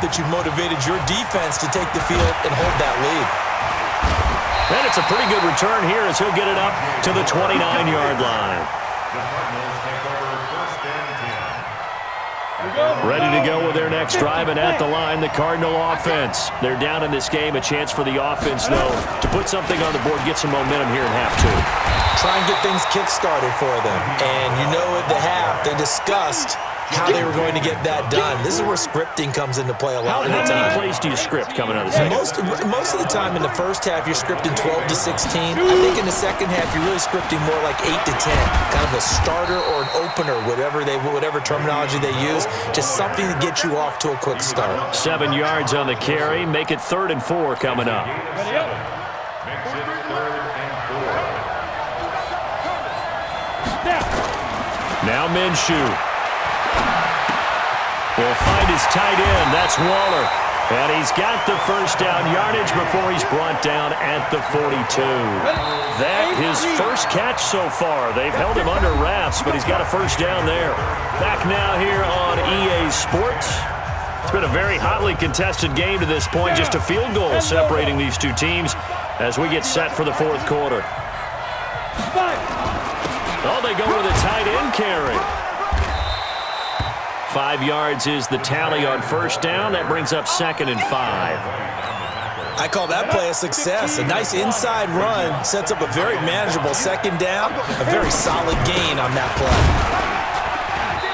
that you've motivated your defense to take the field and hold that lead. And it's a pretty good return here as he'll get it up to the 29-yard line. Ready to go with their next drive, and at the line, the Cardinal offense. They're down in this game. A chance for the offense, though, to put something on the board, get some momentum here in half two. Try and get things kick-started for them. And you know at the half, they discussed how they were going to get that done. This is where scripting comes into play a lot of the time. How many plays do you script coming out of the second? Most of the time in the first half, you're scripting 12 to 16. I think in the second half, you're really scripting more like 8 to 10. Kind of a starter or an opener, whatever terminology they use. Just something to get you off to a quick start. 7 yards on the carry. Make it 3rd and 4 coming up. Now Minshew will find his tight end. That's Waller. And he's got the first down yardage before he's brought down at the 42. That his first catch so far. They've held him under wraps, but he's got a first down there. Back now here on EA Sports. It's been a very hotly contested game to this point. Just a field goal separating these two teams as we get set for the fourth quarter. Oh, they go with a tight end carry. 5 yards is the tally on first down. That brings up 2nd and 5. I call that play a success. A nice inside run sets up a very manageable second down. A very solid gain on that play.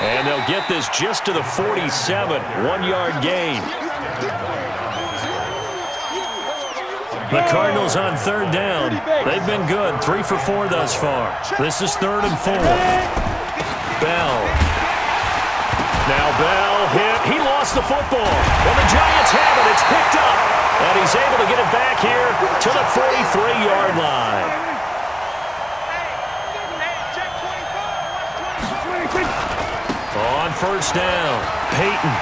And they'll get this just to the 47. 1-yard gain. The Cardinals on third down. They've been good. 3 for 4 thus far. This is 3rd and 4. Bell. Now Bell hit. He lost the football. Well, the Giants have it. It's picked up. And he's able to get it back here to the 43-yard line. On first down, Peyton.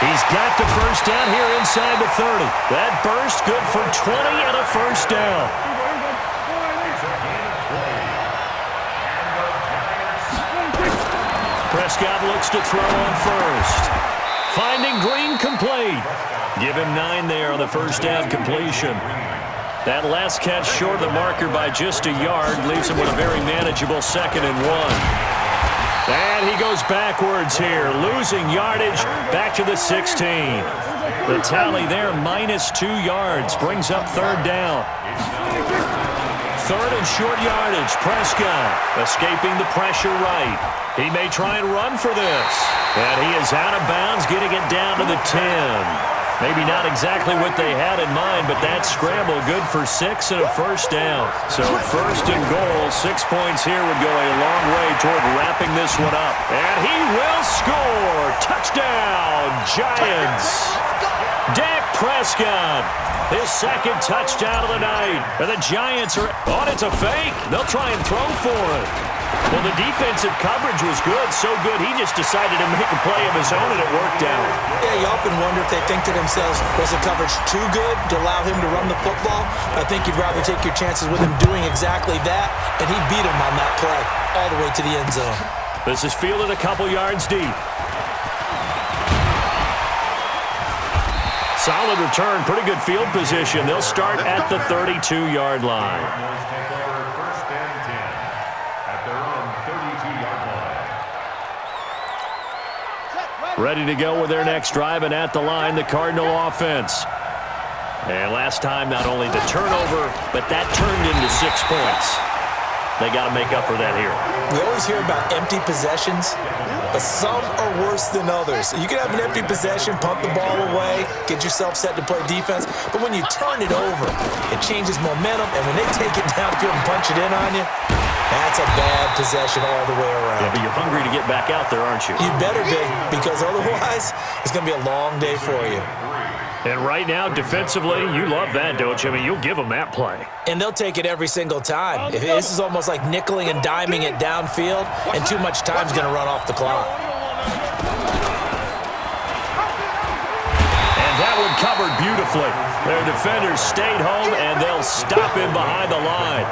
He's got the first down here inside the 30. That burst good for 20 and a first down. Prescott looks to throw on first. Finding Green complete. Give him 9 there on the first down completion. That last catch short of the marker by just a yard leaves him with a very manageable 2nd and 1. And he goes backwards here, losing yardage back to the 16. The tally there, -2 yards, brings up 3rd down. 3rd and short yardage. Prescott escaping the pressure right. He may try and run for this. And he is out of bounds, getting it down to the 10. Maybe not exactly what they had in mind, but that scramble good for 6 and a first down. So 1st and goal, 6 points here would go a long way toward wrapping this one up. And he will score. Touchdown, Giants. Dak Prescott, his 2nd touchdown of the night. And the Giants are on. It's a fake. They'll try and throw for it. Well, the defensive coverage was good, so good he just decided to make a play of his own, and it worked out. Yeah, you often wonder if they think to themselves, was the coverage too good to allow him to run the football? I think you'd rather take your chances with him doing exactly that, and he beat him on that play all the way to the end zone. This is fielded a couple yards deep. Solid return, pretty good field position. They'll start at the 32-yard line. Ready to go with their next drive, and at the line, the Cardinal offense. And last time, not only the turnover, but that turned into 6 points. They got to make up for that here. We always hear about empty possessions, but some are worse than others. You can have an empty possession, punt the ball away, get yourself set to play defense, but when you turn it over, it changes momentum, and when they take it downfield and punch it in on you, that's a bad possession all the way around. Yeah, but you're hungry to get back out there, aren't you? You better be, because otherwise, it's going to be a long day for you. And right now, defensively, you love that, don't you? I mean, you'll give them that play. And they'll take it every single time. This is almost like nickeling and diming it downfield, and too much time's going to run off the clock. And that one covered beautifully. Their defenders stayed home, and they'll stop him behind the line.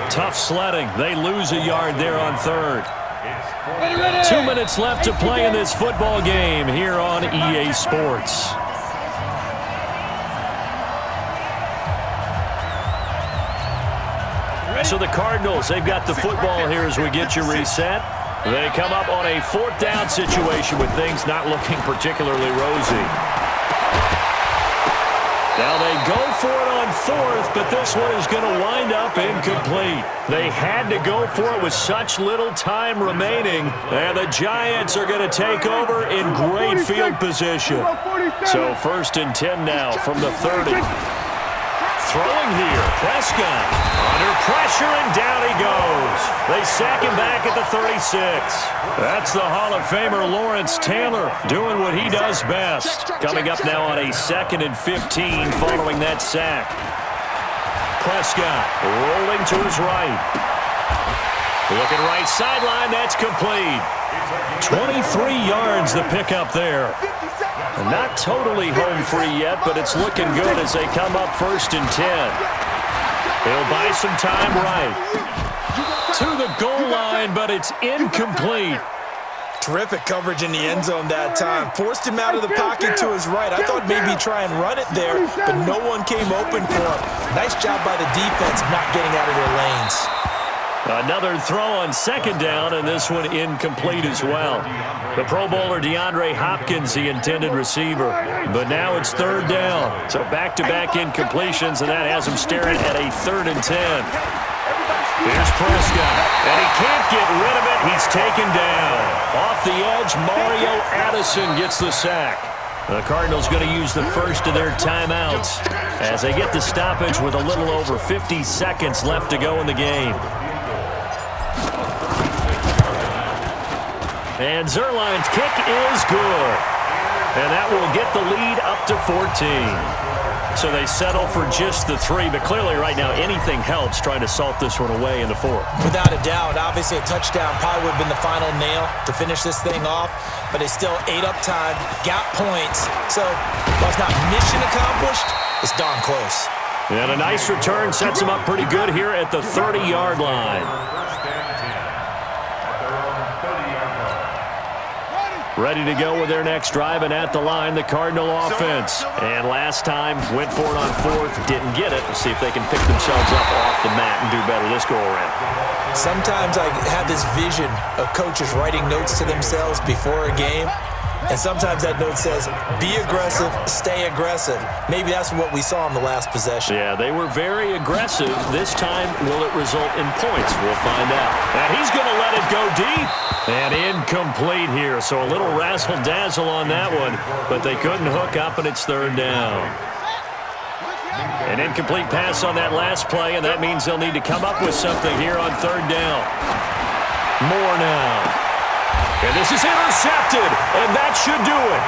Tough sledding. They lose a yard there on 3rd. 2 minutes left to play in this football game here on EA Sports. So the Cardinals, they've got the football here as we get you reset. They come up on a 4th down situation with things not looking particularly rosy. Now they go for it on 4th, but this one is going to wind up incomplete. They had to go for it with such little time remaining, and the Giants are going to take over in great field position. So 1st and 10 now from the 30. Throwing here, Prescott under pressure, and down he goes. They sack him back at the 36. That's the Hall of Famer Lawrence Taylor doing what he does best. Coming up now on a 2nd and 15 following that sack. Prescott rolling to his right. Looking right sideline, that's complete. 23 yards the pickup there. Not totally home free yet, but it's looking good as they come up 1st and 10. He'll buy some time right. To the goal line, but it's incomplete. Terrific coverage in the end zone that time. Forced him out of the pocket to his right. I thought maybe try and run it there, but no one came open for him. Nice job by the defense not getting out of their lanes. Another throw on 2nd down, and this one incomplete as well. The Pro Bowler DeAndre Hopkins, the intended receiver. But now it's 3rd down. So back-to-back incompletions, and that has him staring at a 3rd and 10. Here's Prescott, and he can't get rid of it. He's taken down. Off the edge, Mario Addison gets the sack. The Cardinals going to use the first of their timeouts as they get the stoppage with a little over 50 seconds left to go in the game. And Zerline's kick is good. And that will get the lead up to 14. So they settle for just the 3, but clearly right now anything helps trying to salt this one away in the 4th. Without a doubt, obviously a touchdown probably would have been the final nail to finish this thing off, but they still ate up time, got points. So while it's not mission accomplished, it's darn close. And a nice return sets them up pretty good here at the 30-yard line. Ready to go with their next drive, and at the line, the Cardinal offense. And last time, went for it on 4th, didn't get it. Let's see if they can pick themselves up off the mat and do better this go-around. Sometimes I have this vision of coaches writing notes to themselves before a game, and sometimes that note says, be aggressive, stay aggressive. Maybe that's what we saw in the last possession. Yeah, they were very aggressive. This time, will it result in points? We'll find out. And he's going to let it go deep. And incomplete here, so a little razzle-dazzle on that one, but they couldn't hook up, and it's 3rd down. An incomplete pass on that last play, and that means they'll need to come up with something here on 3rd down. More now. And this is intercepted, and that should do it.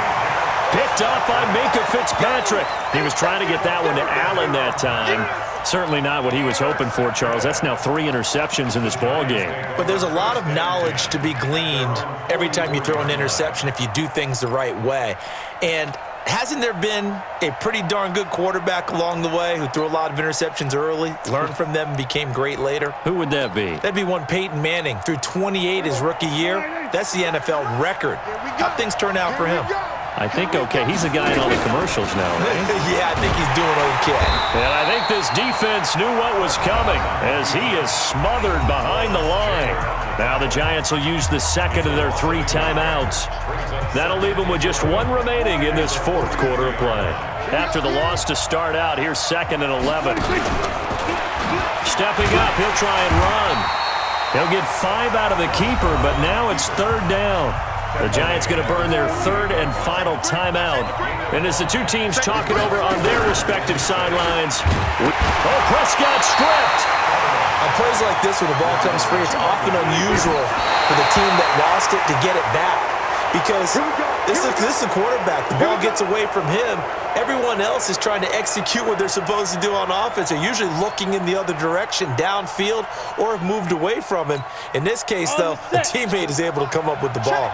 Picked up by Minkah Fitzpatrick. He was trying to get that one to Allen that time. Certainly not what he was hoping for, Charles. That's now 3 interceptions in this ball game. But there's a lot of knowledge to be gleaned every time you throw an interception if you do things the right way. And hasn't there been a pretty darn good quarterback along the way who threw a lot of interceptions early, learned from them, and became great later? Who would that be? That'd be one Peyton Manning. Threw 28 his rookie year. That's the NFL record. How'd things turn out for him? I think okay. He's a guy in all the commercials now, right? Yeah, I think he's doing okay. And I think this defense knew what was coming as he is smothered behind the line. Now the Giants will use the 2nd of their 3 timeouts. That'll leave them with just 1 remaining in this 4th quarter of play. After the loss to start out, here's 2nd and 11. Stepping up, he'll try and run. He'll get 5 out of the keeper, but now it's 3rd down. The Giants going to burn their 3rd and final timeout. And as the two teams talk it over on their respective sidelines. Oh, Prescott stripped. On plays like this where the ball comes free, it's often unusual for the team that lost it to get it back. Because this is the quarterback. The ball gets away from him. Everyone else is trying to execute what they're supposed to do on offense. They're usually looking in the other direction, downfield, or have moved away from him. In this case, though, the teammate is able to come up with the ball.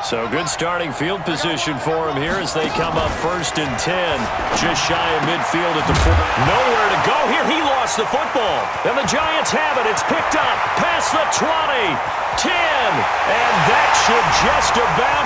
So good starting field position for him here as they come up 1st and 10. Just shy of midfield at the 4. Nowhere to go here. He lost the football. And the Giants have it. It's picked up past the 20, 10, and that should just about